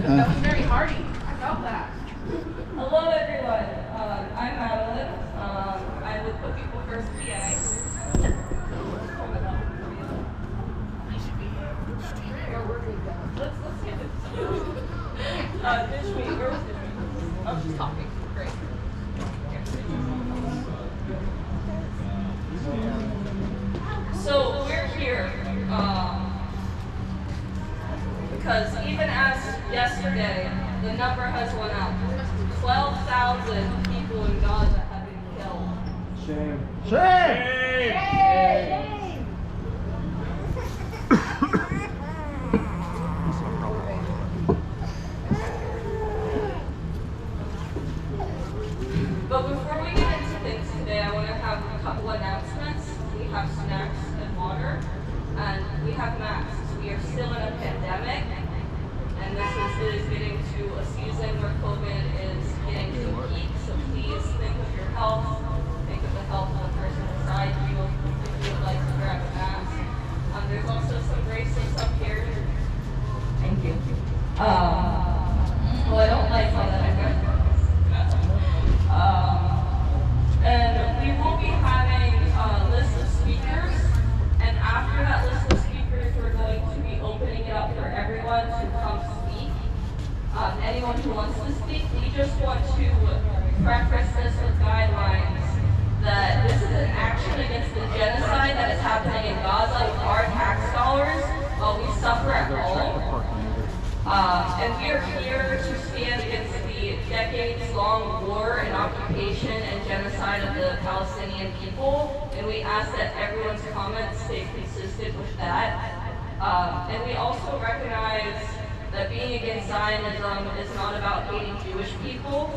That was very hearty. I felt that. Hello, everyone. I'm Madeline. I'm with Put People First PA. Let's get it. Dishmi, where's Dishmi? Oh, she's talking. Great. So we're here because even as yesterday, the number has went up. 12,000 people in Gaza have been killed. Shame. Shame! Shame! But before we get into things today, I want to have a couple announcements. We have snacks and water, and we have masks. We are still in a pandemic, and this is getting to a season where COVID is getting to a peak, so please think of your health, think of the health of the person beside you if you would like to grab a mask. There's also some bracelets up here. Thank you. Well, I don't like how that I got. And we will be having a list of speakers, and after that list of speakers, we're going to be opening it up for everyone to come speak. Anyone who wants to speak, we just want to preface this with guidelines that this is an action against the genocide that is happening in Gaza with our tax dollars while we suffer at home. And we are here to stand against the decades-long war and occupation and genocide of the Palestinian people, and we ask that everyone's comments stay consistent with that. And we also recognize that being against Zionism is not about hating Jewish people.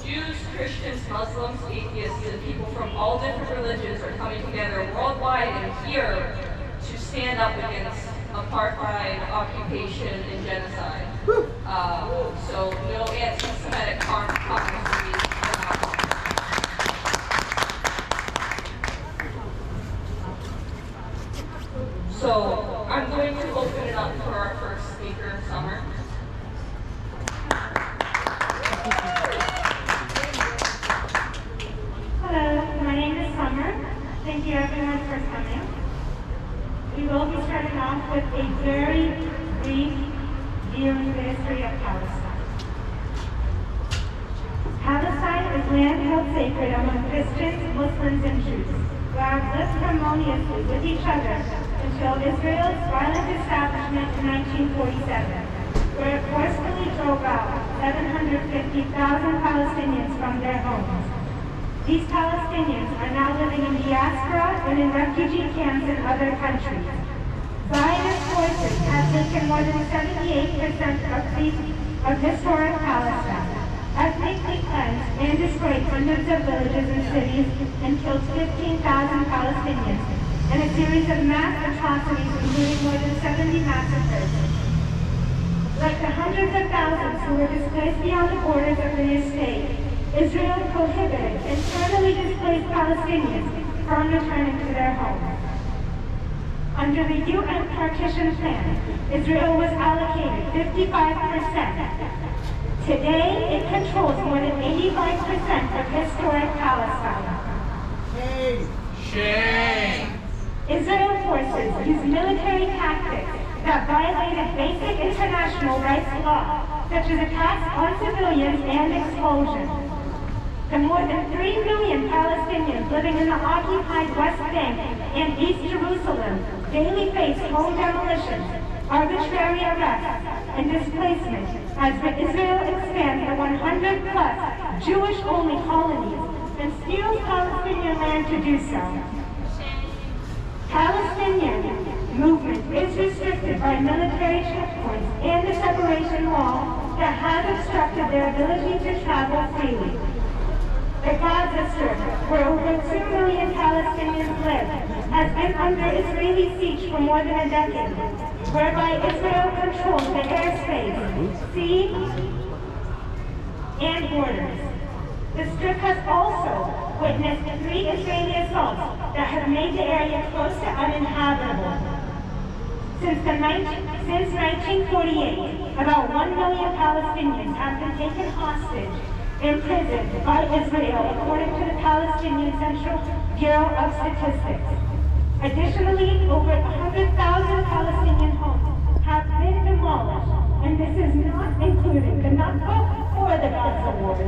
Jews, Christians, Muslims, atheists, and people from all different religions are coming together worldwide and here to stand up against apartheid, occupation, and genocide. So no anti-Semitic comments will be allowed. So I'm going to open it up for our first speaker, Summer. Hello, my name is Summer. Thank you everyone for coming. We will be starting off with a very brief view into the history of Palestine. Palestine is land held sacred among Christians, Muslims, and Jews, who have lived harmoniously with each other until Israel's violent establishment in 1947, where it forcefully drove out 750,000 Palestinians from their homes. These Palestinians are now living in diaspora and in refugee camps in other countries. Zionist forces have taken more than 78% of historic Palestine, ethnically cleansed and destroyed hundreds of villages and cities, and killed 15,000 Palestinians in a series of mass atrocities, including more than 70 massacres. Like the hundreds of thousands who were displaced beyond the borders of the new state, Israel prohibited internally displaced Palestinians from returning to their homes. Under the UN partition plan, Israel was allocated 55%. Today, it controls more than 85% of historic Palestine. Shame! Israel forces use military tactics that violated basic international rights law, such as attacks on civilians and expulsion. The more than 3 million Palestinians living in the occupied West Bank and East Jerusalem daily face home demolitions, arbitrary arrests, and displacement as Israel expands the 100-plus Jewish-only colonies and steals Palestinian land to do so. Palestinian movement is restricted by military checkpoints and the separation wall that has obstructed their ability to travel freely. The Gaza Strip, where over 2 million Palestinians live, has been under Israeli siege for more than a decade, whereby Israel controls the airspace, sea, and borders. The Strip has also witnessed 3 Israeli assaults that have made the area close to uninhabitable. Since 1948, about 1 million Palestinians have been taken hostage, imprisoned by Israel, according to the Palestinian Central Bureau of Statistics. Additionally, over 100,000 Palestinian homes have been demolished, and this is not including the Nakba or the Gaza wars.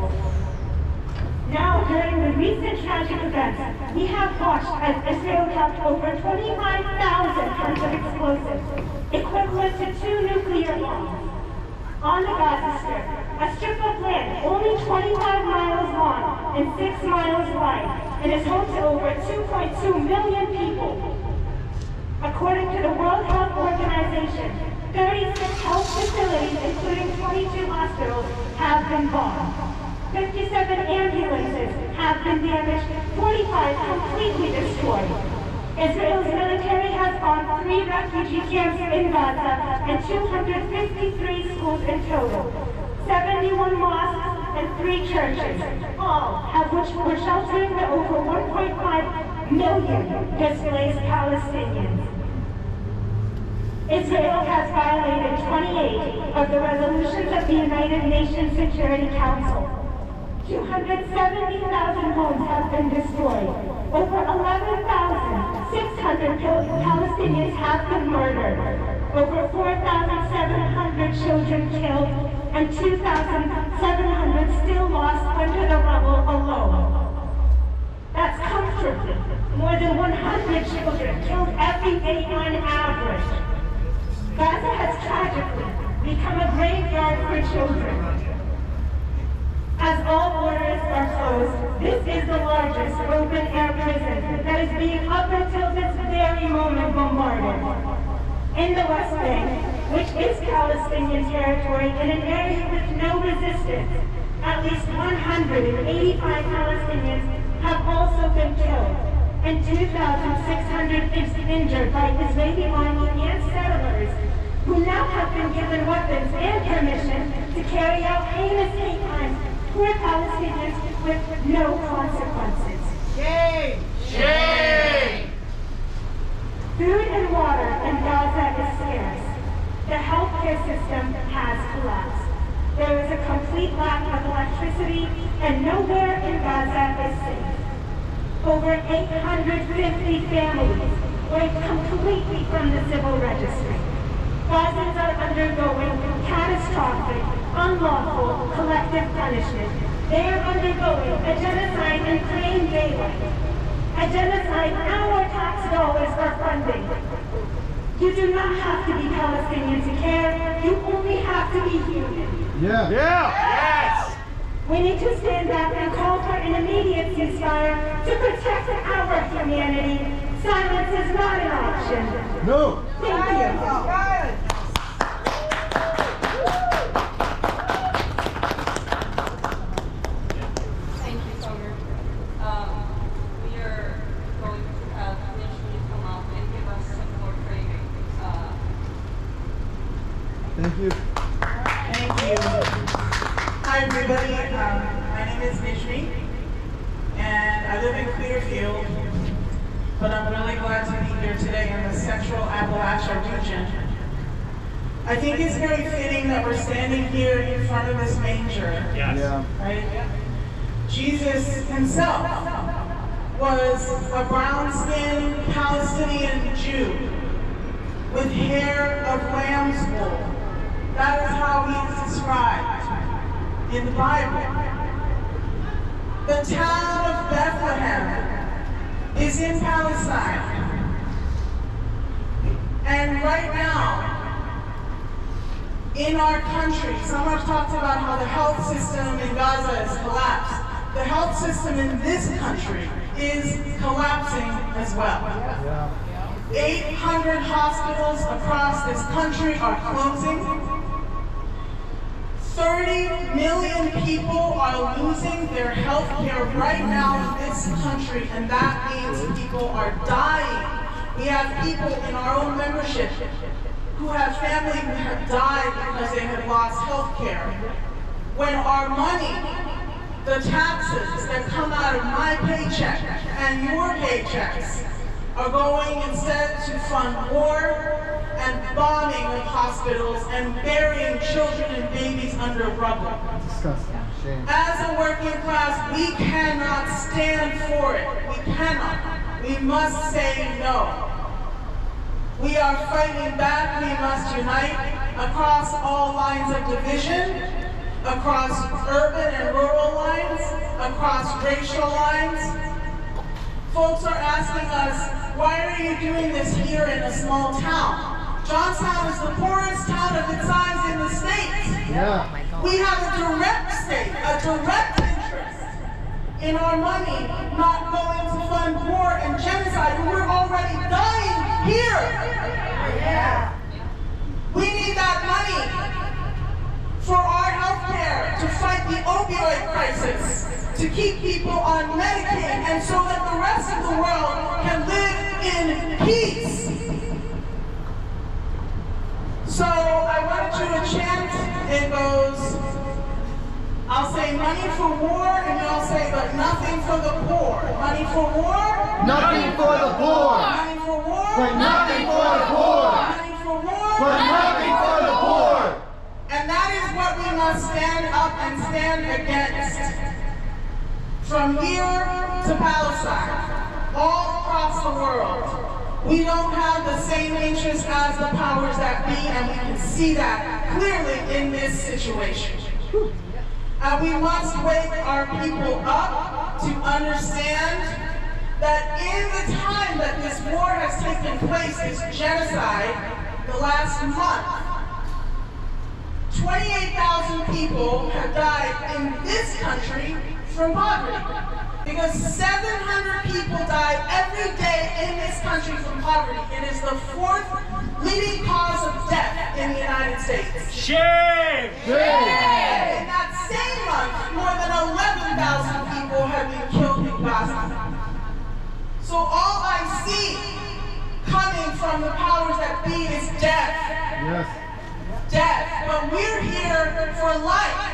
Now, during the recent tragic events, we have watched as Israel dropped over 25,000 tons of explosives, equivalent to 2 nuclear bombs, on the Gaza Strip, a strip of land only 25 miles long and 6 miles wide, and is home to over 2.2 million people. According to the World Health Organization, 36 health facilities, including 22 hospitals, have been bombed. 57 ambulances have been damaged, 45 completely destroyed. Israel's military has bombed 3 refugee camps in Gaza and 253 schools in total, 71 mosques and 3 churches, all of which were sheltering the over 1.5 million displaced Palestinians. Israel has violated 28 of the resolutions of the United Nations Security Council. 270,000 homes have been destroyed. Over 11,600 Palestinians have been murdered. Over 4,700 children killed, and 2,700 still lost under the rubble alone. That's comfortably more than 100 children killed every day on average. Gaza has tragically become a graveyard for children. As all borders are closed, this is the largest open-air prison that is being up until this very moment bombarded. In the West Bank, which is Palestinian territory in an area with no resistance, at least 185 Palestinians have also been killed, and 2,600 injured by Israeli army and settlers, who now have been given weapons and permission to carry out heinous hate crimes for Palestinians with no consequences. Shame! Shame! Food and water in Gaza is scarce. The healthcare system has collapsed. There is a complete lack of electricity, and nowhere in Gaza is safe. Over 850 families wiped completely from the civil registry. Gazans are undergoing catastrophic, unlawful, collective punishment. They are undergoing a genocide in plain daylight. A genocide our tax dollars are funding. You do not have to be Palestinian to care. You only have to be human. Yeah. Yes! We need to stand back and call for an immediate ceasefire to protect our humanity. Silence is not an option. No. Thank you. Thank you, Summer. We are going to have Mitchell come up and give us some more framing. Thank you. Thank you. Hi, everybody. My name is Nishmi, and I live in Clearfield, but I'm really glad to be here today in the Central Appalachia region. I think it's very fitting that we're standing here in front of this manger. Yes. Yeah. Right? Jesus himself was a brown-skinned Palestinian Jew with hair of lamb's wool. That is how he is described in the Bible. The town of Bethlehem is in Palestine. And right now, in our country, some have talked about how the health system in Gaza is collapsed. The health system in this country is collapsing as well. Yeah. 800 hospitals across this country are closing. 30 million people are losing their health care right now in this country, and that means people are dying. We have people in our own membership who have family who have died because they have lost health care. When our money, the taxes that come out of my paycheck and your paychecks, are going instead to fund war and bombing of hospitals and burying children and babies under rubble. Disgusting. Shame. As a working class, we cannot stand for it. We cannot. We must say no. We are fighting back. We must unite across all lines of division, across urban and rural lines, across racial lines. Folks are asking us, why are you doing this here in a small town? Johnstown is the poorest town of its size in the state. Yeah. We have a direct interest in our money not going to fund war and genocide. We're already dying here. Yeah. We need that money for our health care, to fight the opioid crisis, to keep people on Medicaid, and so that the rest of the world can live in peace. So I want to do a chant. It goes, I'll say money for war, and y'all say, but nothing for the poor. Money for war. Nothing for the poor. Money for war. But nothing for the poor. Money for war. But nothing for the poor. And that is what we must stand up and stand against. From here to Palestine, all across the world, we don't have the same interests as the powers that be, and we can see that clearly in this situation. And we must wake our people up to understand that in the time that this war has taken place, this genocide, the last month, 28,000 people have died in this country from poverty. Because 700 people die every day in this country from poverty. It is the fourth leading cause of death in the United States. Shame! In that same month, more than 11,000 people have been killed in Gaza. So all I see coming from the powers that be is death. Yes. Death. But we're here for life.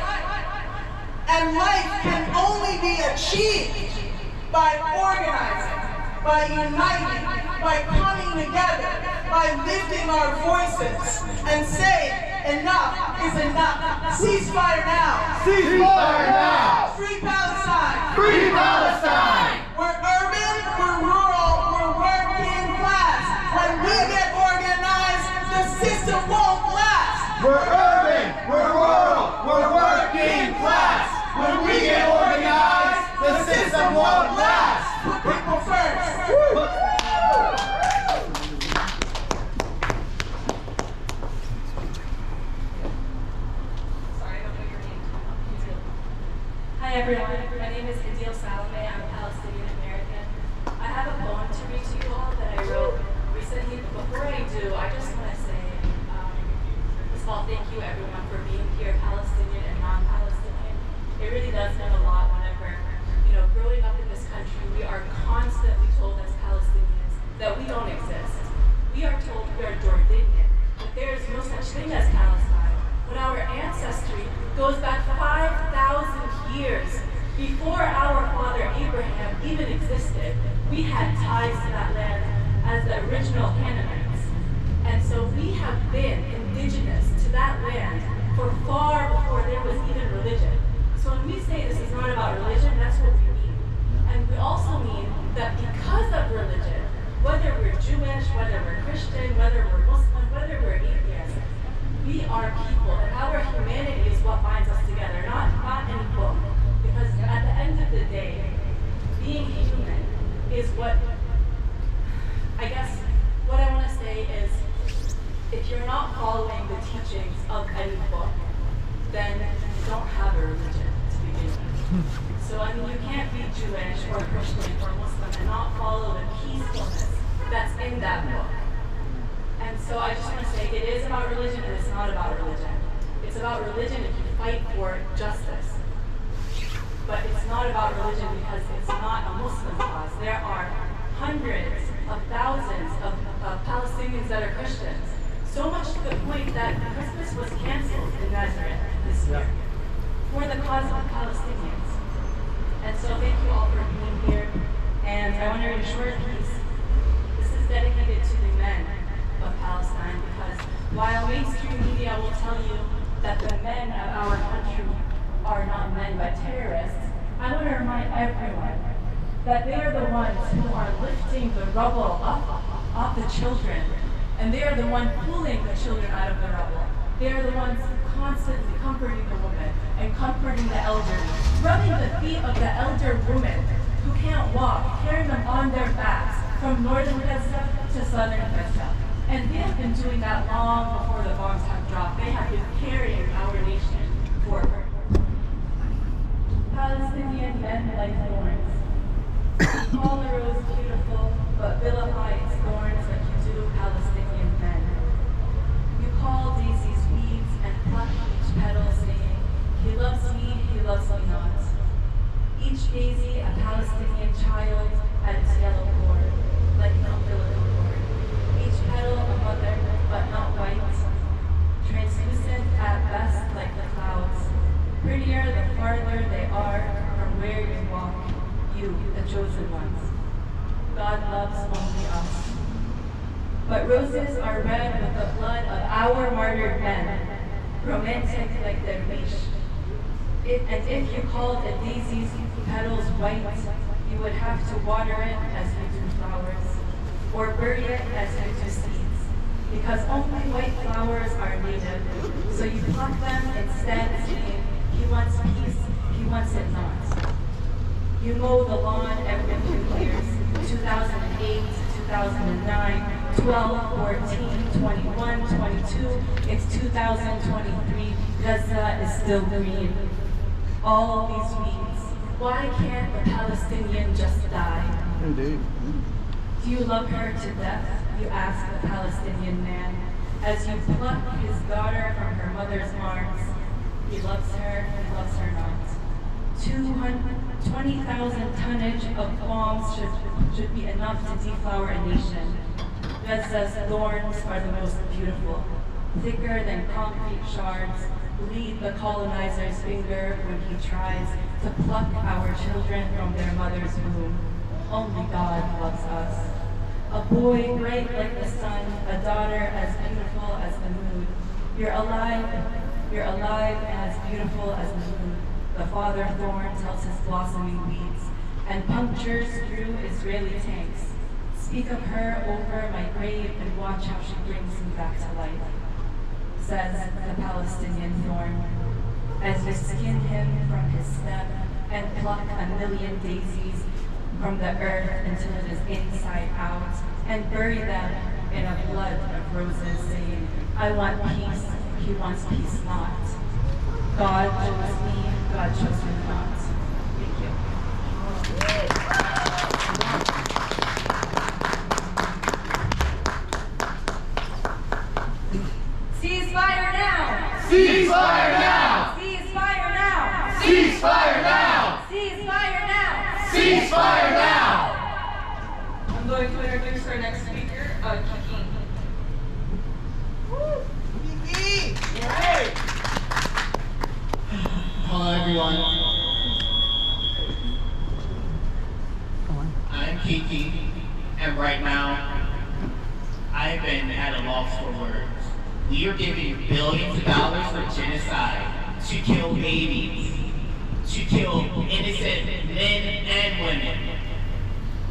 And life can only be achieved by organizing, by uniting, by coming together, by lifting our voices and saying, enough is enough. Ceasefire now. Ceasefire now. Free Palestine. Free Palestine. We're urban, we're rural, we're working class. When we get organized, the system won't last. We're urban, we're rural, we're working class. When we get organized, the system won't last. Put people first. Sorry, I don't know your name. Hi everyone, my name is Idil Salome. I'm a Palestinian American. I have a poem to read to you all that I wrote recently, but before I do, I just want to say, first of all, thank you everyone for being here, Palestinian and non-Palestinian. It really does mean a lot whenever, growing up in this country, we are constantly told as Palestinians that we don't exist. We are told we are Jordanian, that there is no such thing as Palestine, when our ancestry goes back 5,000 years before our father Abraham even existed. We had ties to that land as the original Canaanites. And so we have been indigenous to that land for far before there was even religion. So when we say this is not about religion, that's what we mean. And we also mean that because of religion, whether we're Jewish, whether we're Christian, whether we're Muslim, whether we're atheist, we are people, and our humanity is what binds us together, not any book. Because at the end of the day, being human is what, I guess, what I want to say is, if you're not following the teachings of any book, then you don't have a religion to begin with. So you can't be Jewish or Christian or Muslim and not follow the peacefulness that's in that book. And so I just want to say, it is about religion and it's not about religion. It's about religion if you fight for justice. But it's not about religion because it's not a Muslim cause. There are hundreds of thousands of Palestinians that are Christians. So much to the point that Christmas was canceled in Nazareth this year for the cause of the Palestinians. And so thank you all for being here. And I want to read a short piece. This is dedicated to the men of Palestine because While mainstream media will tell you that the men of our country are not men but terrorists, I want to remind everyone that they are the ones who are lifting the rubble off the children, and they are the ones pulling the children out of the rubble. They are the ones constantly comforting the women and comforting the elderly, rubbing the feet of the elder women who can't walk, carrying them on their backs from northern Gaza to southern Gaza. And they have been doing that long before the bombs have dropped. They have been carrying our nation forward. Palestinian men like thorns. Call the rose beautiful, but vilify its thorns like you do Palestinian men. You call daisies weeds and pluck each petal, saying, he loves me not. Each daisy a Palestinian child at its yellow cord, like an umbilical cord. Each petal a mother, but not white. Translucent at best like the clouds. Prettier the farther they are from where you walk, you, the chosen ones. God loves only us. But roses are red with the blood of our martyred men, romantic like their wish. And if you called a daisy's petals white, you would have to water it as you do flowers, or bury it as you do seeds, because only white flowers are native. So you pluck them instead, saying, he wants peace, he wants it not. You mow the lawn every few years, 2008, 2009, 12, 14, 21, 22, it's 2023, Gaza is still green. All these weeds, why can't the Palestinian just die? Indeed. Do you love her to death, you ask the Palestinian man, as you pluck his daughter from her mother's arms. He loves her not. 20,000 tonnage of bombs should be enough to deflower a nation. Gaza's thorns are the most beautiful, thicker than concrete shards, lead the colonizer's finger when he tries to pluck our children from their mother's womb. Only God loves us. A boy bright like the sun, a daughter as beautiful as the moon. You're alive and as beautiful as the moon. The father thorn tells his blossoming weeds, and punctures through Israeli tanks. Speak of her over my grave and watch how she brings me back to life, says the Palestinian thorn, as you skin him from his stem and pluck a million daisies from the earth until it is inside out, and bury them in a blood of roses, saying, I want peace, he wants peace not. God chose me, God chose me not. Thank you. Ceasefire now! Ceasefire now! Ceasefire now! Ceasefire now! Ceasefire now! Ceasefire now! I'm going to introduce our next speaker, Kiki. Kiki! Hello everyone. I'm Kiki, and right now, I've been at a loss for words. We are giving billions of dollars for genocide, to kill babies, to kill innocent men and women.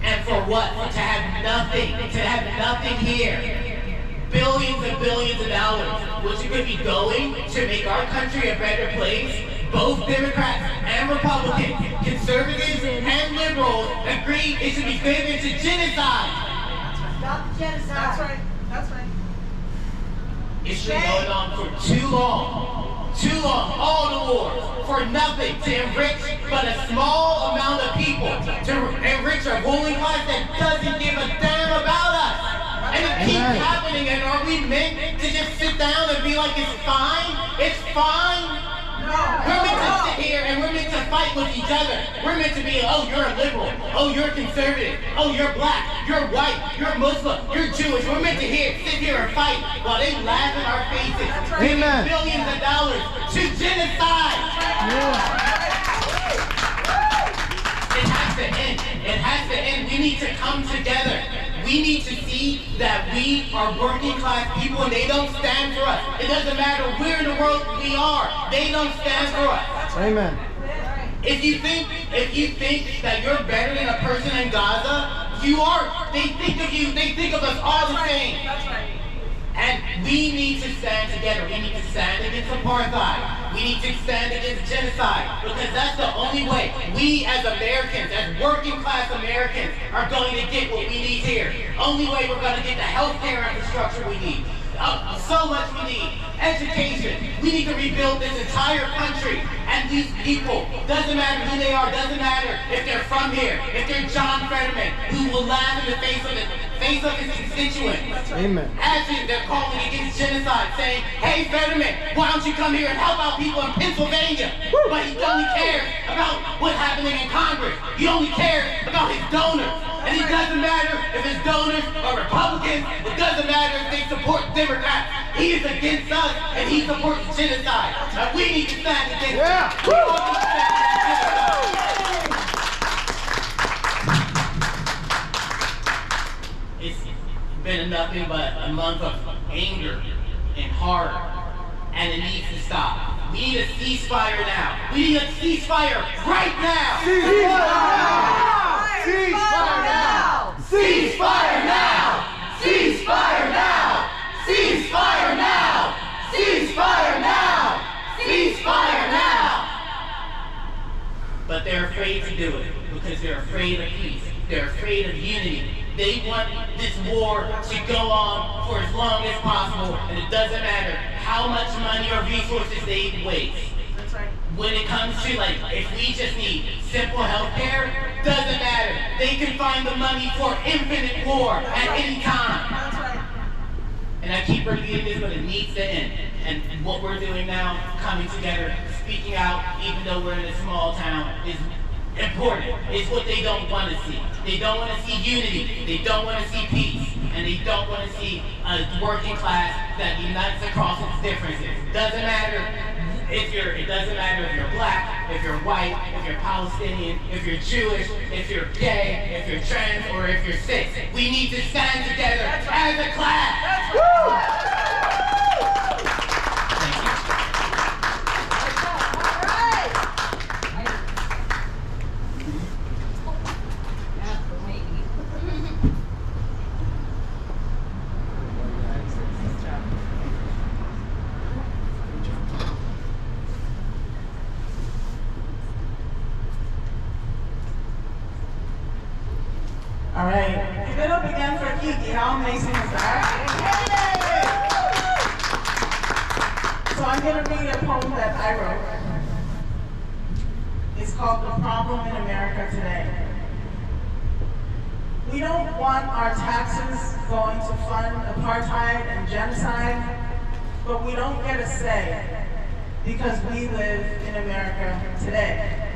And for what? To have nothing here. Billions and billions of dollars, which could be going to make our country a better place. Both Democrats and Republicans, conservatives and liberals agree it should be given to genocide. Stop the genocide. That's right. That's right. It's been going on for too long, all the wars, for nothing, to enrich but a small amount of people, to enrich a ruling class that doesn't give a damn about us. And it keeps happening, and are we meant to just sit down and be like, it's fine? It's fine? We're meant to sit here and we're meant to fight with each other. We're meant to be, oh, you're a liberal. Oh, you're a conservative. Oh, you're black. You're white. You're Muslim. You're Jewish. We're meant to sit here and fight while they laugh in our faces. Amen. Billions of dollars to genocide. It has to end. It has to end. We need to come together. We We need to see that we are working class people and they don't stand for us. It doesn't matter where in the world we are. They don't stand for us. Amen. If you think that you're better than a person in Gaza, you are. They think of you, they think of us all the same. And we need to stand together. We need to stand against apartheid. We need to stand against genocide, because that's the only way we as Americans, as working class Americans, are going to get what we need here. Only way we're going to get the healthcare infrastructure we need. So much we need. Education. We need to rebuild this entire country. And these people, doesn't matter who they are, doesn't matter if they're from here, if they're John Fetterman, who will laugh in the face of his constituents. Amen. Actually, they're calling against genocide, saying, hey Fetterman, why don't you come here and help out people in Pennsylvania? But he only cares about what's happening in Congress. He only cares about his donors. And it doesn't matter if his donors are Republicans, it doesn't matter if they support Democrats. He is against us and he supports genocide. And we need to stand against it. We all need to stand against genocide. It's been nothing but a month of anger and horror, and it needs to stop. We need a ceasefire now. We need a ceasefire right now. Ceasefire now! Ceasefire now! Ceasefire now! Ceasefire now! Ceasefire now! Ceasefire now! But they're afraid to do it because they're afraid of peace. They're afraid of unity. They want this war to go on for as long as possible, and it doesn't matter how much money or resources they waste. That's right. When it comes to, like, if we just need simple health care, doesn't matter. They can find the money for infinite war at any time. That's right. And I keep repeating this, but it needs to end. And what we're doing now, coming together, speaking out, even though we're in a small town, is important. It's what they don't want to see. They don't want to see unity. They don't want to see peace. And they don't want to see a working class that unites across its differences. Doesn't matter. It doesn't matter if you're black, if you're white, if you're Palestinian, if you're Jewish, if you're gay, if you're trans, or if you're cis. We need to stand together as a class. Thank you. All right. Give it up again for Kiki. How amazing is that? So I'm going to read a poem that I wrote. It's called The Problem in America Today. We don't want our taxes going to fund apartheid and genocide, but we don't get a say because we live in America today.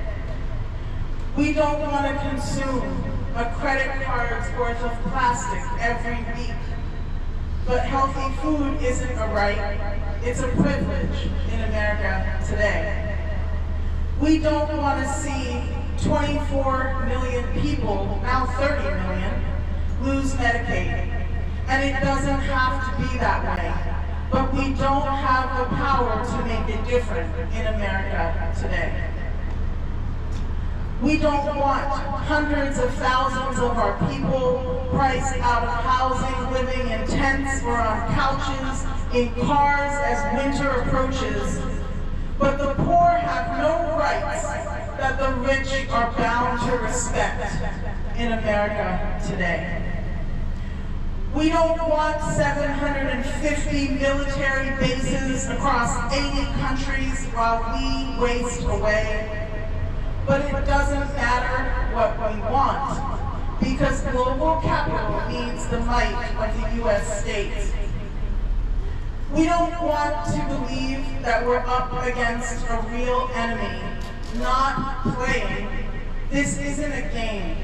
We don't want to consume a credit card's worth of plastic every week. But healthy food isn't a right, it's a privilege in America today. We don't want to see 24 million people, now 30 million, lose Medicaid. And it doesn't have to be that way. But we don't have the power to make it different in America today. We don't want hundreds of thousands of our people priced out of housing, living in tents or on couches, in cars as winter approaches. But the poor have no rights that the rich are bound to respect in America today. We don't want 750 military bases across 80 countries while we waste away. But it doesn't matter what we want, because global capital needs the might of the U.S. states. We don't want to believe that we're up against a real enemy, not playing. This isn't a game.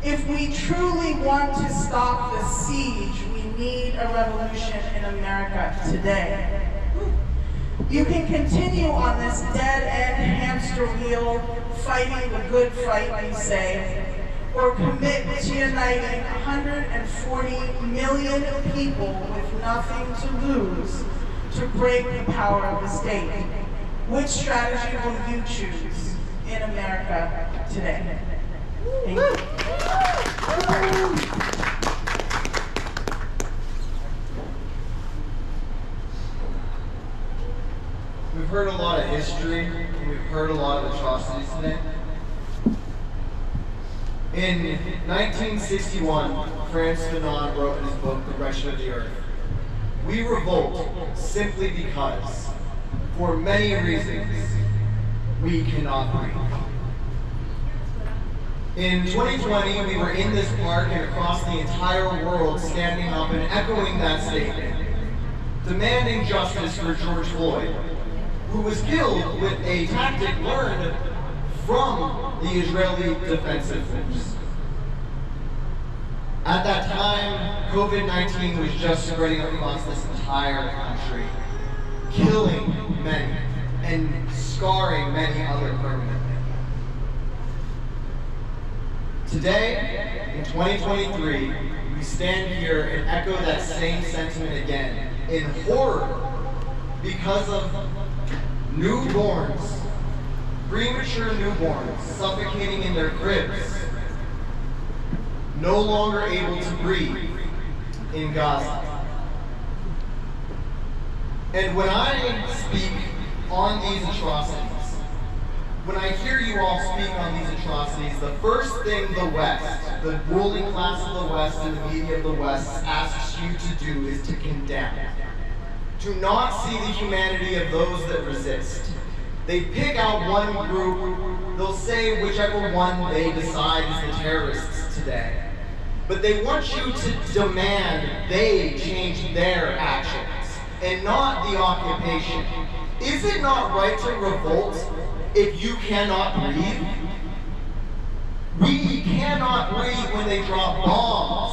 If we truly want to stop the siege, we need a revolution in America today. You can continue on this dead-end hamster wheel, fighting the good fight, you say, or commit to uniting 140 million people with nothing to lose to break the power of the state? Which strategy will you choose in America today? Thank you. We've heard a lot of history, and we've heard a lot of atrocities today. In 1961, Frantz Fanon wrote in his book, The Wretched of the Earth, "We revolt simply because, for many reasons, we cannot breathe." In 2020, we were in this park and across the entire world standing up and echoing that statement, demanding justice for George Floyd, who was killed with a tactic learned from the Israeli Defensive Force. At that time, COVID-19 was just spreading across this entire country, killing many and scarring many other permanently. Today, in 2023, we stand here and echo that same sentiment again in horror because of newborns, premature newborns suffocating in their cribs, no longer able to breathe in Gaza. And when I speak on these atrocities, when I hear you all speak on these atrocities, the first thing the West, the ruling class of the West and the media of the West asks you to do is to condemn. To not see the humanity of those that resist. They pick out one group, they'll say whichever one they decide is the terrorists today. But they want you to demand they change their actions and not the occupation. Is it not right to revolt if you cannot breathe? We cannot breathe when they drop bombs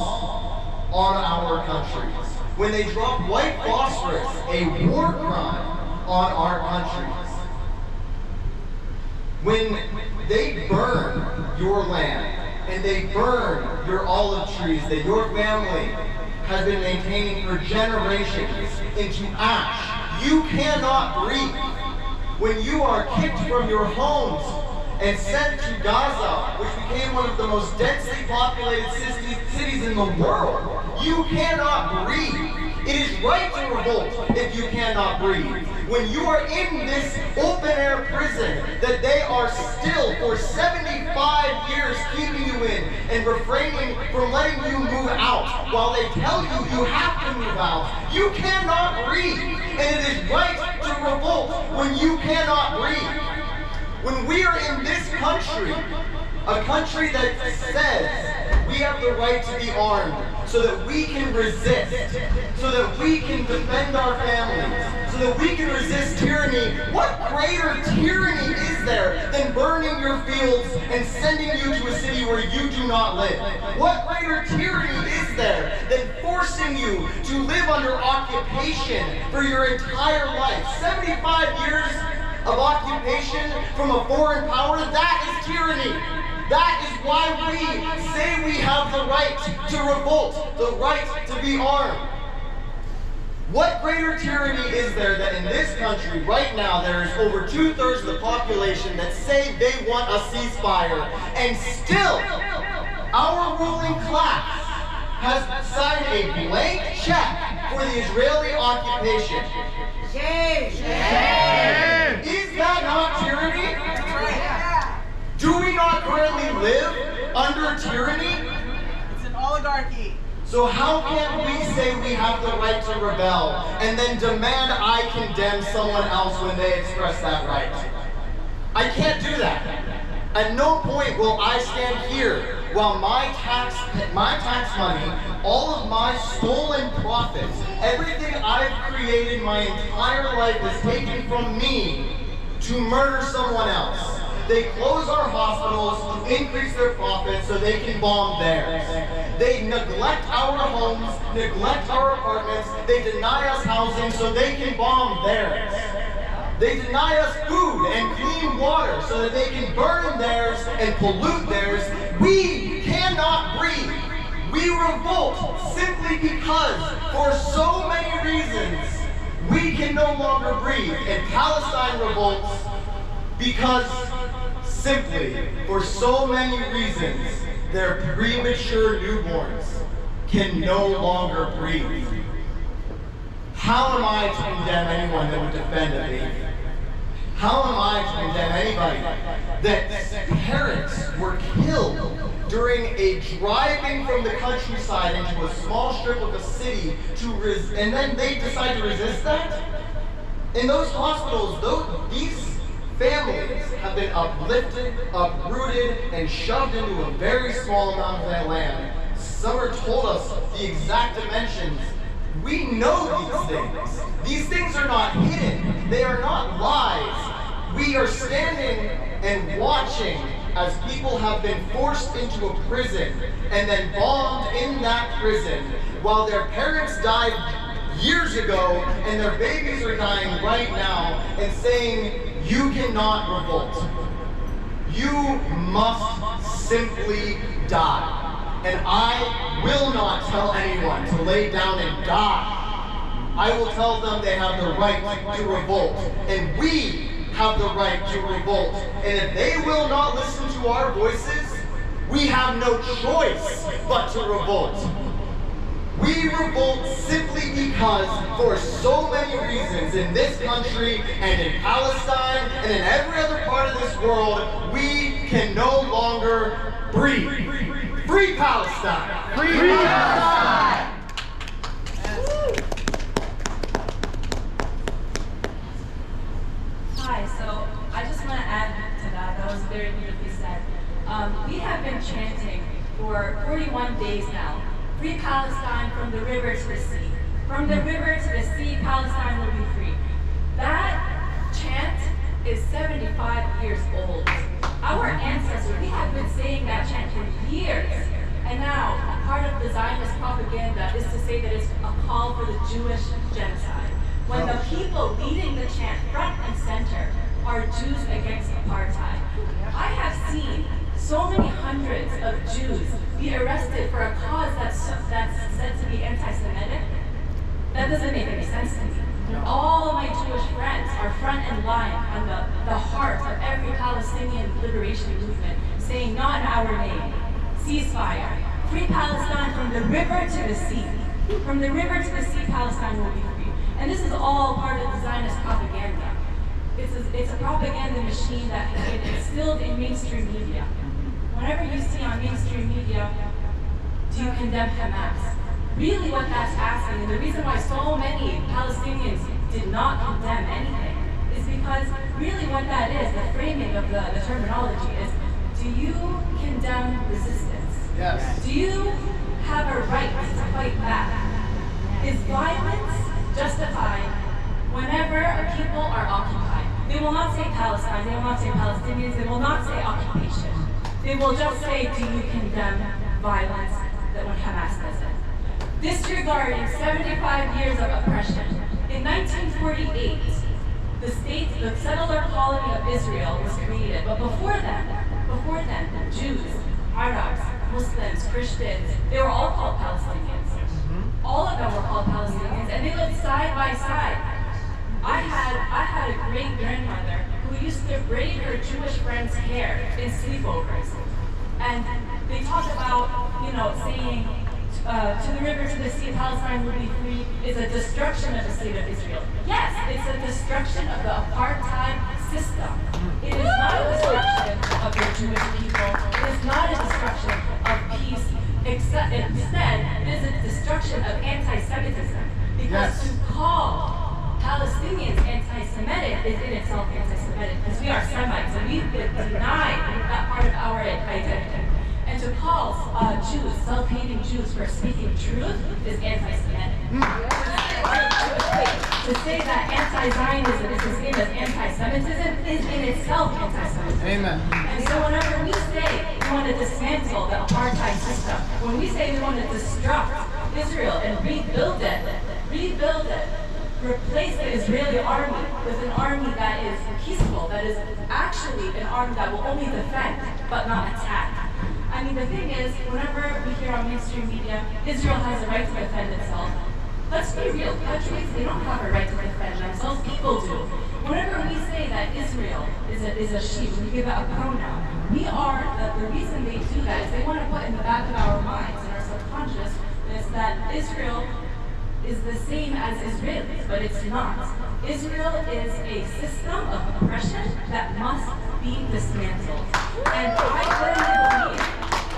on our countries. When they drop white phosphorus, a war crime, on our countries. When they burn your land and they burn your olive trees that your family has been maintaining for generations into ash, you cannot breathe. When you are kicked from your homes and sent to Gaza, which became one of the most densely populated cities in the world, you cannot breathe. It is right to revolt if you cannot breathe. When you are in this open-air prison that they are still for 75 years keeping you in and refraining from letting you move out while they tell you you have to move out, you cannot breathe. And it is right to revolt when you cannot breathe. When we are in this country, a country that says we have the right to be armed so that we can resist, so that we can defend our families, so that we can resist tyranny, what greater tyranny is there than burning your fields and sending you to a city where you do not live? What greater tyranny is there than forcing you to live under occupation for your entire life? 75 years of occupation from a foreign power, that is tyranny. That is why we say we have the right to revolt, the right to be armed. What greater tyranny is there that in this country right now there is over 2/3 of the population that say they want a ceasefire, and still our ruling class has signed a blank check for the Israeli occupation? Shame! Shame! Is that not tyranny? Do we not currently live under tyranny? It's an oligarchy. So how can we say we have the right to rebel and then demand I condemn someone else when they express that right? I can't do that. At no point will I stand here while my tax money, all of my stolen profits, everything I've created my entire life is taken from me to murder someone else. They close our hospitals to increase their profits so they can bomb theirs. They neglect our homes, neglect our apartments. They deny us housing so they can bomb theirs. They deny us food and clean water so that they can burn theirs and pollute theirs. We can't cannot breathe. We revolt simply because, for so many reasons, we can no longer breathe. And Palestine revolts because, simply, for so many reasons, their premature newborns can no longer breathe. How am I to condemn anyone that would defend a baby? How am I to condemn anybody that parents were killed during a driving from the countryside into a small strip of a city and then they decide to resist that? In those hospitals, these families have been uplifted, uprooted, and shoved into a very small amount of that land. Summer told us the exact dimensions. We know these things. These things are not hidden. They are not lies. We are standing and watching as people have been forced into a prison and then bombed in that prison while their parents died years ago and their babies are dying right now, and saying, you cannot revolt. You must simply die. And I will not tell anyone to lay down and die. I will tell them they have the right to revolt. And we have the right to revolt. And if they will not listen to our voices, we have no choice but to revolt. We revolt simply because, for so many reasons, in this country and in Palestine and in every other part of this world, we can no longer breathe. Free Palestine! Free Palestine! Hi, so I just want to add to that. That was very beautifully said. We have been chanting for 41 days now. Free Palestine from the river to the sea. From the river to the sea, Palestine will be free. That chant is 75 years old. Our ancestors, we have been saying that chant for years. And now, part of the Zionist propaganda is to say that it's a call for the Jewish genocide. When the people leading the chant, front and center, are Jews against apartheid. I have seen so many hundreds of Jews be arrested for a cause that's said to be anti-Semitic. That doesn't make any sense to me. All of my Jewish friends are front and line on the heart of every Palestinian liberation movement, saying, not in our name, ceasefire, free Palestine from the river to the sea. From the river to the sea, Palestine will be free. And this is all part of the Zionist propaganda. It's a propaganda machine that has been instilled in mainstream media. Whenever you see on mainstream media, do you condemn Hamas? Really what that's asking, and the reason why so many Palestinians did not condemn anything, is because really what that is, the framing of the terminology is, do you condemn resistance? Yes. Do you have a right to fight back? Is violence justified whenever a people are occupied? They will not say Palestine, they will not say Palestinians, they will not say occupation. They will just say, do you condemn violence that when Hamas does it? Disregarding 75 years of oppression. In 1948, the settler colony of Israel was created. But before then, Jews, Arabs, Muslims, Christians, they were all called Palestinians. All of them were called Palestinians, and they lived side by side. I had a great grandmother who used to braid her Jewish friend's hair in sleepovers. And they talk about, saying, to the river, to the sea, Palestine will be free, is a destruction of the state of Israel. Yes, it's a destruction of the apartheid system. It is not a destruction of the Jewish people. It is not a destruction of peace. Instead, it is a destruction of anti-Semitism. Because to call Palestinians anti-Semitic is in itself anti-Semitic, because we are Semites and we've been denied that part of our identity. And to call Jews, self-hating Jews, for speaking truth is anti-Semitic. To say that anti-Zionism is the same as anti-Semitism is in itself anti-Semitism. Amen. And so whenever we say we want to dismantle the apartheid system, when we say we want to destruct Israel and rebuild it, replace the Israeli army with an army that is peaceful, that is actually an army that will only defend but not attack. I mean, the thing is, whenever we hear on mainstream media, Israel has a right to defend itself. Let's be real, countries, they don't have a right to defend themselves, people do. Whenever we say that Israel is a she, when we give it a pronoun, the reason they do that is they want to put in the back of our minds and our subconscious is that Israel is the same as Israelis, but it's not. Israel is a system of oppression that must be dismantled. And I firmly believe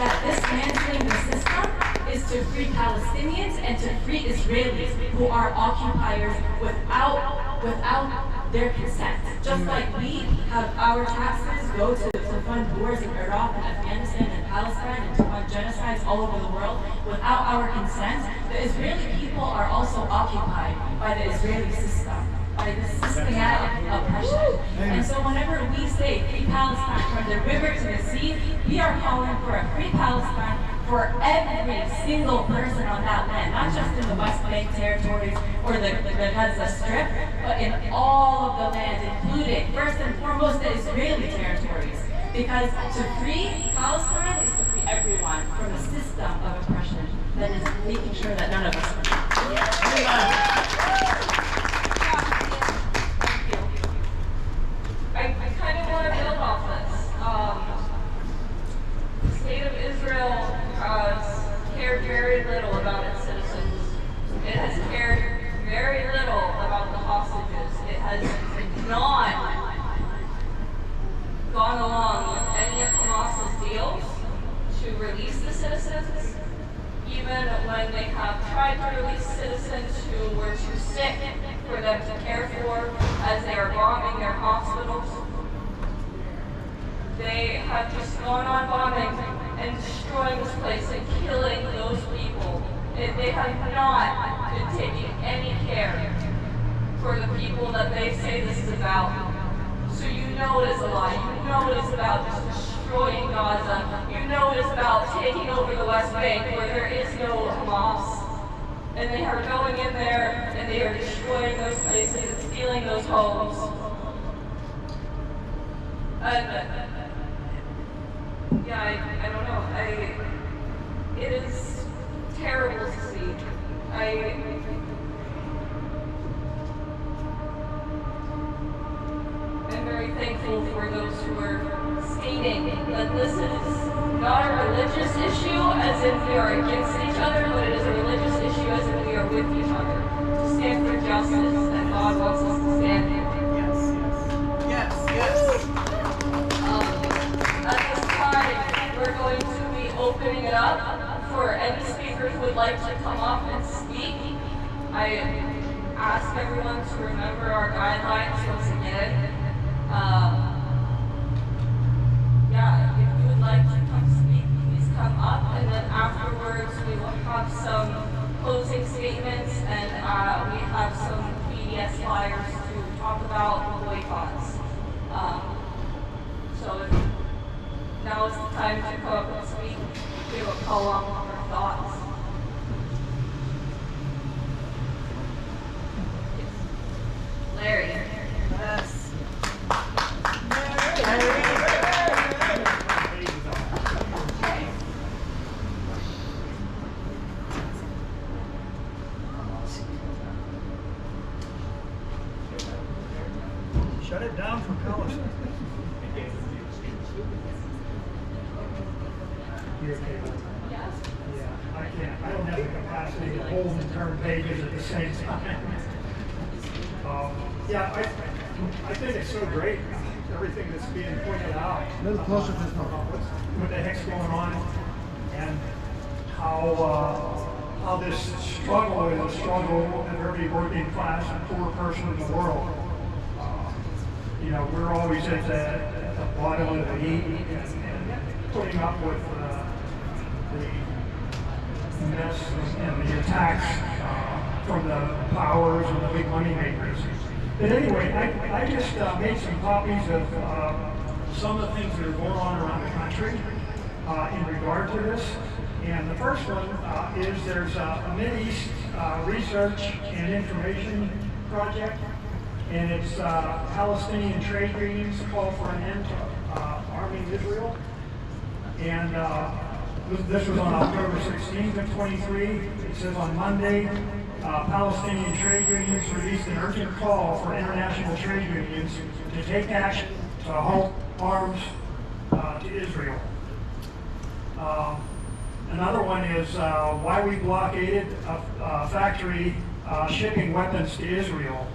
that dismantling the system is to free Palestinians and to free Israelis who are occupiers without their consent. Just like we have our taxes go to fund wars in Iraq and Afghanistan and Palestine and to fund genocides all over the world without our consent, the Israeli people are also occupied by the Israeli system, by the systematic oppression. And so whenever we say free Palestine from the river to the sea, we are calling for a free Palestine for every single person on that land, not just in the West Bank territories or the Gaza Strip, but in all of the land, including, first and foremost, the Israeli territories. Because to free Palestine is to free everyone from a system of oppression that is making sure that none of us are free. I kind of want to build off this. The state of Israel has cared very little about its citizens. It has cared very little about the hostages. It has not gone along with any of Hamas's deals to release the citizens, even when they have tried to release citizens who were too sick for them to care for as they are bombing their hospitals. They have just gone on bombing and destroying this place and killing those people. They have not been taking any care for the people that they say this is about. So you know it is a lie. You know it is about just destroying Gaza. You know it is about taking over the West Bank where there is no Hamas. And they are going in there and they are destroying those places and stealing those homes. I don't know. It is terrible to see. I'm very thankful for those who are stating that this is not a religious issue as if we are against each other, but it is a religious issue as if we are with each other. To stand for justice that God wants us to stand for. Yes. At this time, we're going to be opening it up for any speakers who would like to come up and speak. I ask everyone to remember our guidelines once again. If you would like to come speak, please come up, and then afterwards we will have some closing statements, and we have some BDS flyers to talk about boycotts. So now is the time to come up and speak, give a poem or thoughts. Larry. Yes. Shut it down for Palestine. You okay with that? Yeah, I can't. I don't have the capacity to hold and turn pages at the same time. I think it's so great, everything that's being pointed out. A little closer to the phone. What the heck's going on, and how this struggle is a struggle of every working class and poor person in the world. We're always at the bottom of the heap and putting up with the mess and the attacks from the powers and the big money makers. But anyway, I just made some copies of some of the things that are going on around the country in regard to this. And the first one is there's a Mideast Research and Information Project, and it's Palestinian trade unions call for an end to arming Israel. And this was on October 16th of 23. It says on Monday, Palestinian trade unions released an urgent call for international trade unions to take action to halt arms to Israel. Another one is why we blockaded a factory shipping weapons to Israel.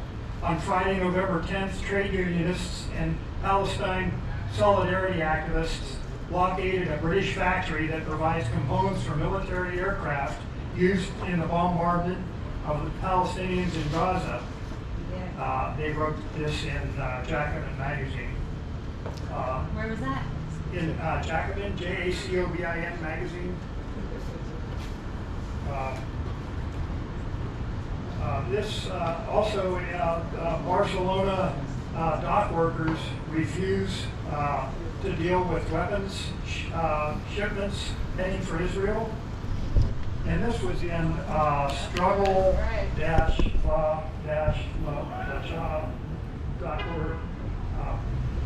On Friday, November 10th, trade unionists and Palestine solidarity activists blockaded a British factory that provides components for military aircraft used in the bombardment of the Palestinians in Gaza. They wrote this in Jacobin magazine. Where was that? In Jacobin, Jacobin magazine. This also Barcelona dock workers refuse to deal with weapons shipments heading for Israel. And this was in struggle-law-org.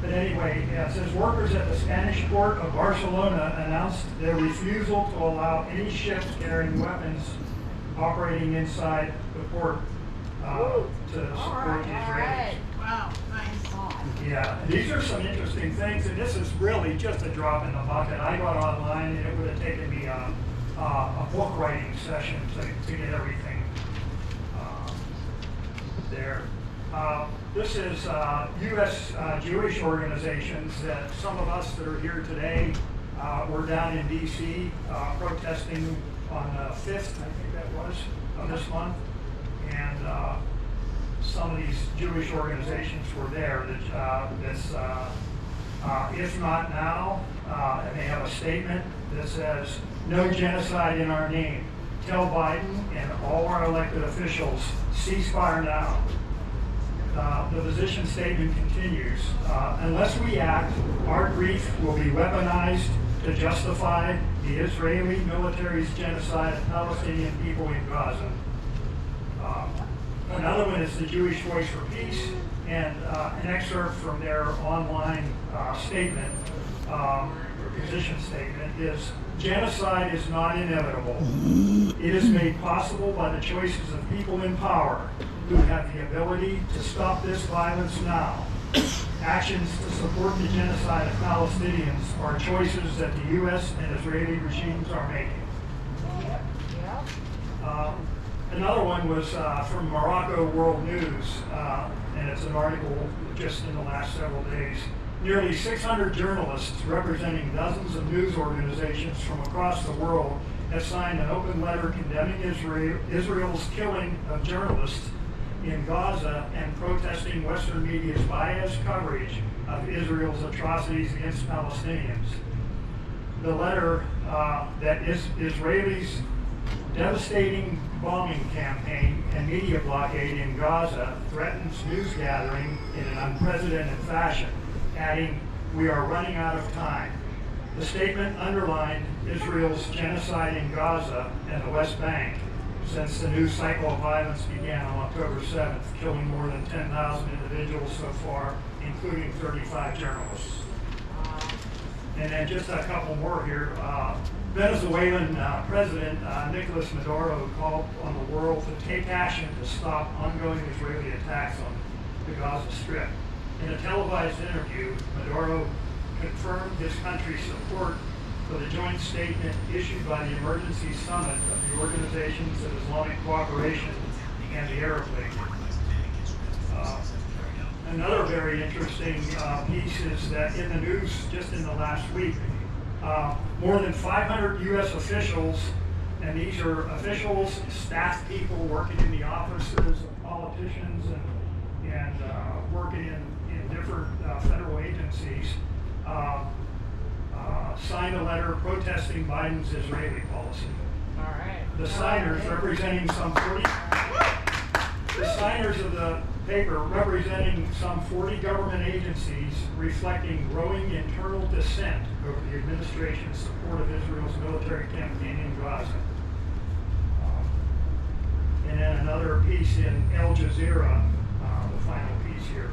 But anyway, it says workers at the Spanish port of Barcelona announced their refusal to allow any ships carrying weapons operating inside the port to support the Israelis. Wow, nice. Yeah, these are some interesting things, and this is really just a drop in the bucket. I got online, and it would have taken me a book writing session to get everything there. This is U.S. Jewish organizations that some of us that are here today were down in D.C. Protesting on the 5th, I think that was, of this month. And some of these Jewish organizations were there. If not now, and they have a statement that says, "No genocide in our name. Tell Biden and all our elected officials, ceasefire now." The position statement continues, unless we act, our grief will be weaponized to justify the Israeli military's genocide of Palestinian people in Gaza. Another one is the Jewish Voice for Peace, and an excerpt from their online statement, position statement, is genocide is not inevitable. It is made possible by the choices of people in power who have the ability to stop this violence now. Actions to support the genocide of Palestinians are choices that the U.S. and Israeli regimes are making. Another one was from Morocco World News, and it's an article just in the last several days. Nearly 600 journalists representing dozens of news organizations from across the world have signed an open letter condemning Israel's killing of journalists in Gaza and protesting Western media's biased coverage of Israel's atrocities against Palestinians. The letter that Israelis' devastating bombing campaign and media blockade in Gaza threatens news gathering in an unprecedented fashion, adding, "We are running out of time." The statement underlined Israel's genocide in Gaza and the West Bank since the news cycle of violence began on October 7th, killing more than 10,000 individuals so far, including 35 journalists. And then just a couple more here. Venezuelan President Nicolas Maduro called on the world to take action to stop ongoing Israeli attacks on the Gaza Strip. In a televised interview, Maduro confirmed his country's support for the joint statement issued by the Emergency Summit of the Organizations of Islamic Cooperation and the Arab League. Another very interesting piece is that in the news just in the last week, more than 500 U.S. officials, and these are officials, staff people working in the offices of politicians and working in different federal agencies, signed a letter protesting Biden's Israeli policy. All right. The signers representing some 40, the signers of the paper representing some 40 government agencies reflecting growing internal dissent over the administration's support of Israel's military campaign in Gaza. And then another piece in Al Jazeera, the final piece here,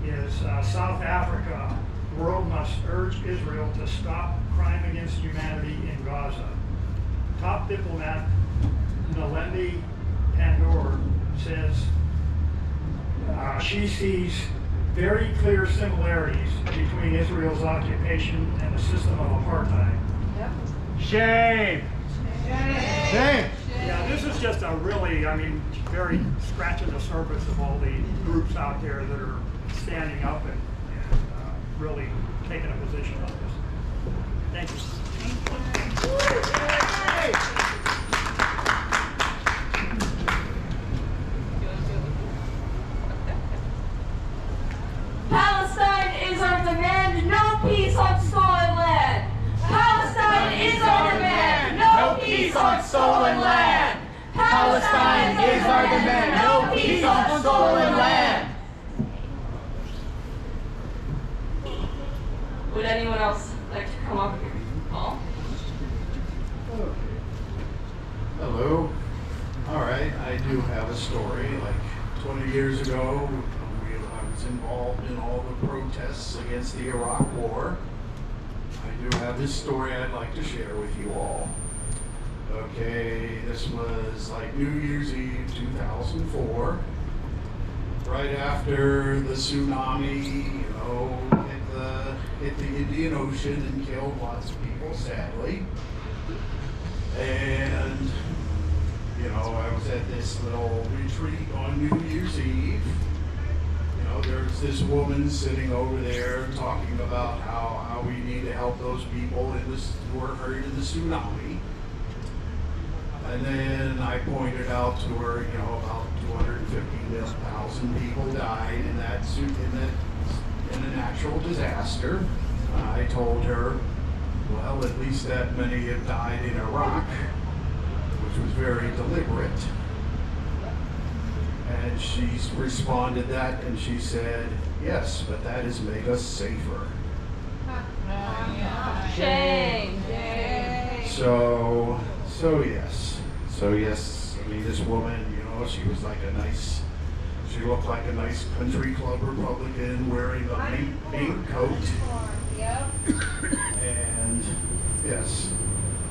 is South Africa The world must urge Israel to stop crime against humanity in Gaza. Top diplomat Nalendi Pandor says she sees very clear similarities between Israel's occupation and the system of apartheid. Shame! Shame! Yeah, this is just a really, very scratching the surface of all the groups out there that are standing up and really taking a position on this. Thank you. Palestine is our demand, no peace on stolen land. Palestine is our demand, no peace on stolen land. Palestine is our demand, no peace on stolen land. Would anyone else like to come up here? Paul? Hello. All right, I do have a story. Like 20 years ago, I was involved in all the protests against the Iraq War. I do have this story I'd like to share with you all. Okay, this was like New Year's Eve 2004, right after the tsunami, hit the Indian Ocean and killed lots of people, sadly. And, I was at this little retreat on New Year's Eve. There's this woman sitting over there talking about how we need to help those people who were hurt in the tsunami. And then I pointed out to her, about 250,000 people died in a natural disaster. I told her, well, at least that many have died in Iraq, which was very deliberate. And she responded that, and she said, yes, but that has made us safer. Shame. So yes, this woman, she was like she looked like a nice country club Republican wearing a mink coat. Yep. And yes,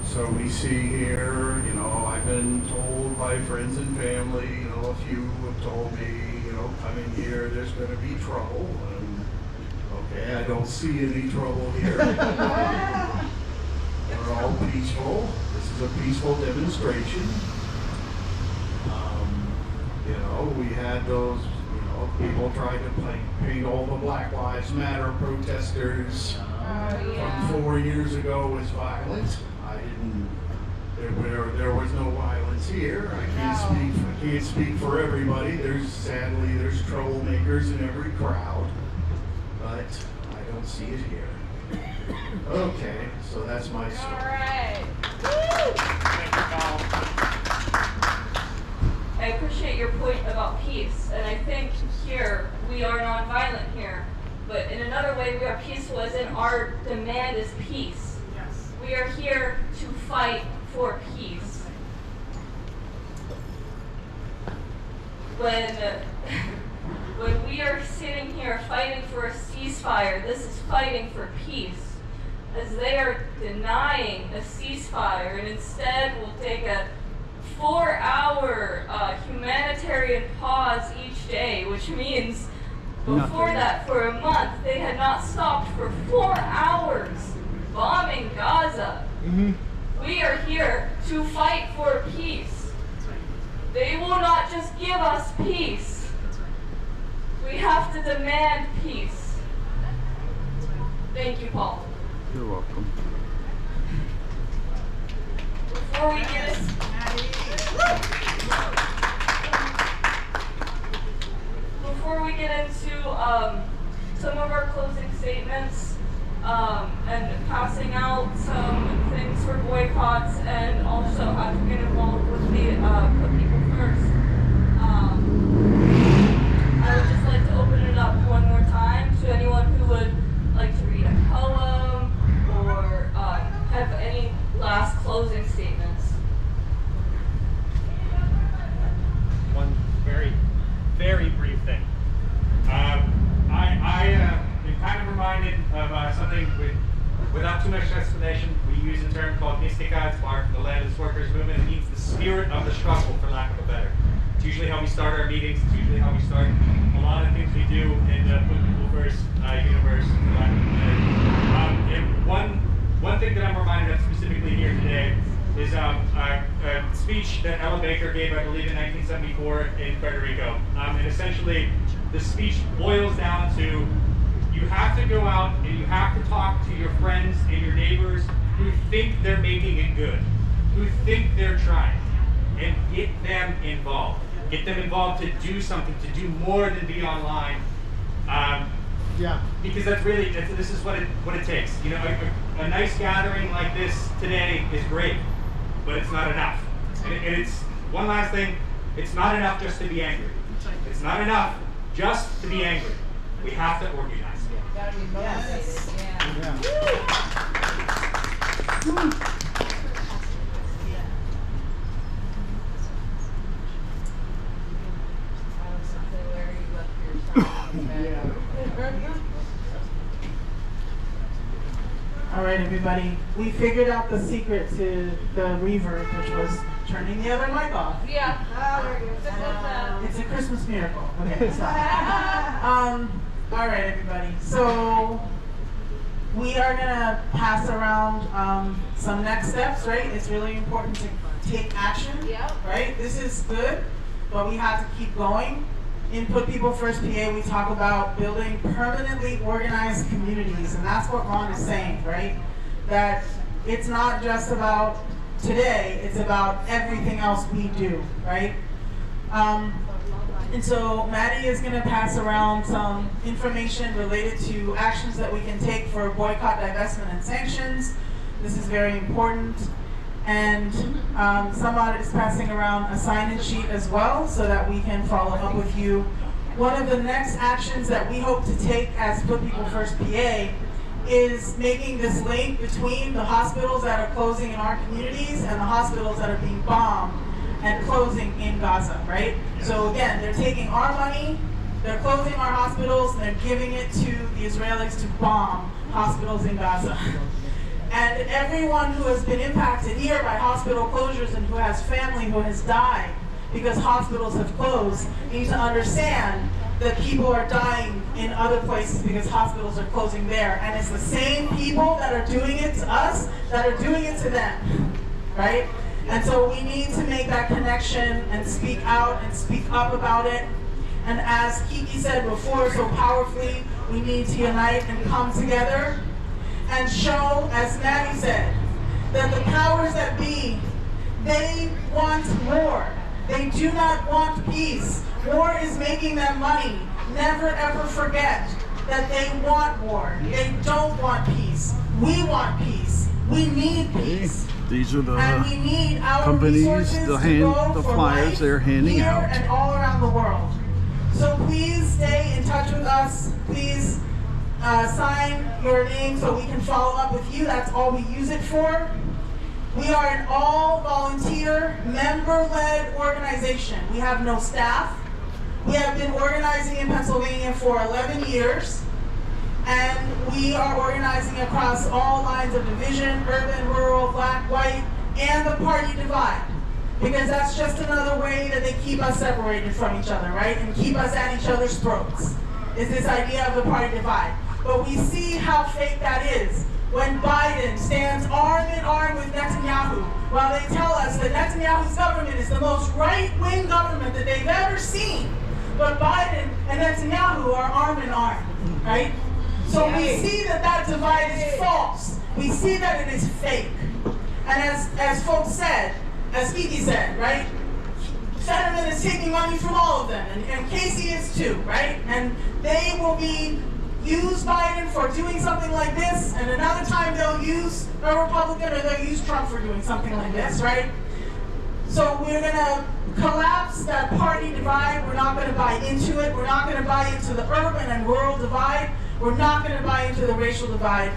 so we see here, I've been told by friends and family, a few have told me, come in here, there's going to be trouble. And, okay, I don't see any trouble here. We're all peaceful. This is a peaceful demonstration. We had those, people trying to paint all the Black Lives Matter protesters from 4 years ago as violent. There was no violence here. I can't speak for everybody. Sadly there's troublemakers in every crowd, but I don't see it here. Okay, so that's my story. All right. I appreciate your point about peace, and I think here we are nonviolent here, but in another way we are peaceful as in our demand is peace. Yes. We are here to fight for peace. When we are sitting here fighting for a ceasefire, this is fighting for peace, as they are denying a ceasefire and instead will take a 4-hour humanitarian pause each day, which means before that, for a month, they had not stopped for 4 hours bombing Gaza. Mm-hmm. We are here to fight for peace. They will not just give us peace. We have to demand peace. Thank you, Paul. You're welcome. Before we get into some of our closing statements and passing out some things for boycotts and also how to get involved with the Put People First, I would just like to open it up one more time to anyone who would like to read a poem or have any last closing statements. One very, very brief thing. I am kind of reminded of something without too much explanation, we use a term called Mystica. It's borrowed from the Landless Workers Movement. It means the spirit of the struggle, for lack of a better. It's usually how we start our meetings. It's usually how we start a lot of things we do in the Put People First universe, for lack of a better. And one thing that I'm reminded of specifically here today is a speech that Ella Baker gave, I believe, in 1974 in Puerto Rico. And essentially, the speech boils down to you have to go out and you have to talk to your friends and your neighbors who think they're making it good, who think they're trying, and get them involved. Get them involved to do something, to do more than be online. Because that's really, this is what it takes. You know, a nice gathering like this today is great, but it's not enough. And it's one last thing, it's not enough just to be angry. It's not enough just to be angry. We have to organize. Gotta be motivated. Yeah. All right, everybody. We figured out the secret to the reverb, which was turning the other mic off. Yeah. It's a Christmas miracle. Okay, stop. All right, everybody. So we are gonna pass around some next steps, right? It's really important to take action, right? This is good, but we have to keep going. In Put People First PA, we talk about building permanently organized communities, and that's what Ron is saying, right? That it's not just about today, it's about everything else we do, right? And so Maddie is going to pass around some information related to actions that we can take for boycott, divestment, and sanctions. This is very important. And someone is passing around a sign-in sheet as well so that we can follow up with you. One of the next actions that we hope to take as Put People First PA is making this link between the hospitals that are closing in our communities and the hospitals that are being bombed and closing in Gaza, right? So again, they're taking our money, they're closing our hospitals, and they're giving it to the Israelis to bomb hospitals in Gaza. And everyone who has been impacted here by hospital closures and who has family who has died because hospitals have closed need to understand that people are dying in other places because hospitals are closing there. And it's the same people that are doing it to us that are doing it to them, right? And so we need to make that connection and speak out and speak up about it. And as Kiki said before so powerfully, we need to unite and come together and show, as Maddie said, that the powers that be, they want war. They do not want peace. War is making them money. Never ever forget that they want war. They don't want peace. We want peace. We need peace. These are the and we need our companies, the flyers they're handing here out. And all around the world. So please stay in touch with us. Please sign your name so we can follow up with you. That's all we use it for. We are an all-volunteer, member-led organization. We have no staff. We have been organizing in Pennsylvania for 11 years. And we are organizing across all lines of division, urban, rural, black, white, and the party divide. Because that's just another way that they keep us separated from each other, right? And keep us at each other's throats, is this idea of the party divide. But we see how fake that is when Biden stands arm in arm with Netanyahu, while they tell us that Netanyahu's government is the most right-wing government that they've ever seen. But Biden and Netanyahu are arm in arm, right? So we see that that divide is false. We see that it is fake. And as folks said, as Kiki said, right? Fetterman is taking money from all of them, and Casey is too, right? And they will use Biden for doing something like this, and another time they'll use a Republican or they'll use Trump for doing something like this, right? So we're gonna collapse that party divide. We're not gonna buy into it. We're not gonna buy into the urban and rural divide. We're not gonna buy into the racial divide.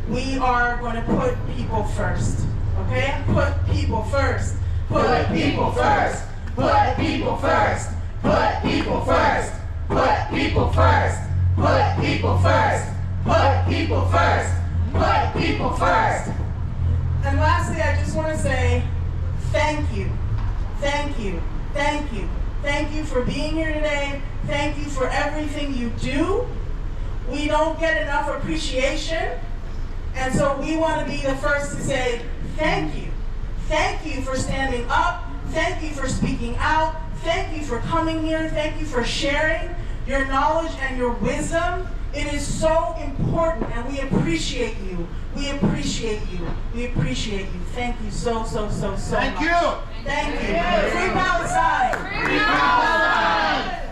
We are gonna put people first, okay? Put people first. Put people first. Put people first. Put people first. Put people first. Put people first. Put people first. Put people first. And lastly, I just want to say thank you. Thank you. Thank you. Thank you for being here today. Thank you for everything you do. We don't get enough appreciation. And so we want to be the first to say thank you. Thank you for standing up. Thank you for speaking out. Thank you for coming here. Thank you for sharing your knowledge and your wisdom. It is so important, and we appreciate you. We appreciate you. We appreciate you. Thank you so much. Thank you. Thank you. Free Palestine. Free Palestine.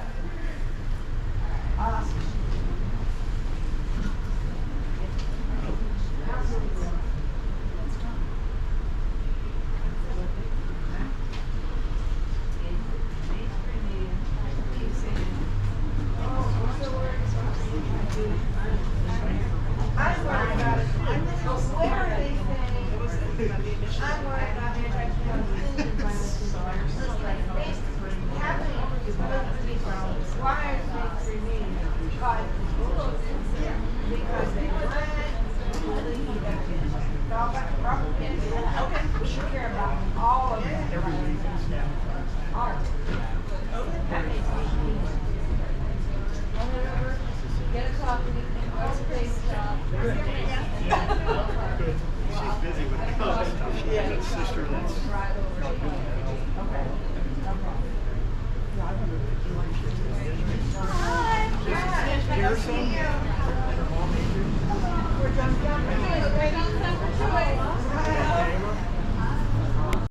We're Johnstown.